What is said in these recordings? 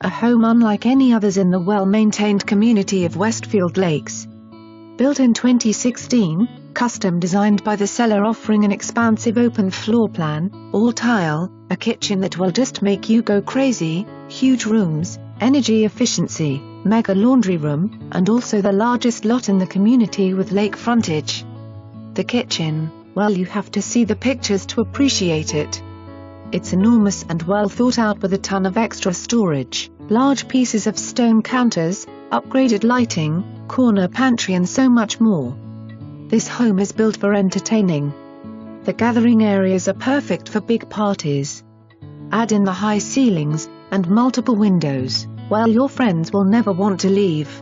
a home unlike any others in the well-maintained community of Westfield Lakes. Built in 2016, custom designed by the seller, offering an expansive open floor plan, all tile, a kitchen that will just make you go crazy, huge rooms, energy efficiency, mega laundry room, and also the largest lot in the community with lake frontage. The kitchen, well, you have to see the pictures to appreciate it. It's enormous and well thought out, with a ton of extra storage, large pieces of stone counters, upgraded lighting, corner pantry and so much more. This home is built for entertaining. The gathering areas are perfect for big parties. Add in the high ceilings and multiple windows, well, your friends will never want to leave.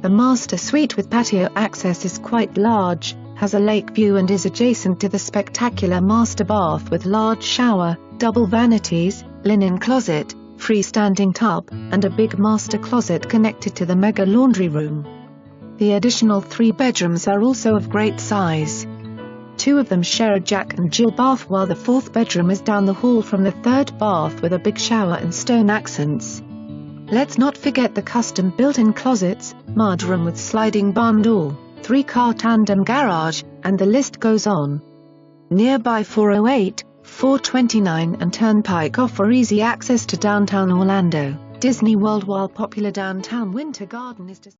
The master suite with patio access is quite large, has a lake view and is adjacent to the spectacular master bath with large shower, double vanities, linen closet, freestanding tub, and a big master closet connected to the mega laundry room. The additional 3 bedrooms are also of great size. 2 of them share a Jack and Jill bath, while the 4th bedroom is down the hall from the 3rd bath with a big shower and stone accents. Let's not forget the custom built-in closets, mudroom with sliding barn door, 3-car tandem garage, and the list goes on. Nearby 408, 429 and Turnpike offer easy access to downtown Orlando, Disney World, while popular downtown Winter Garden is just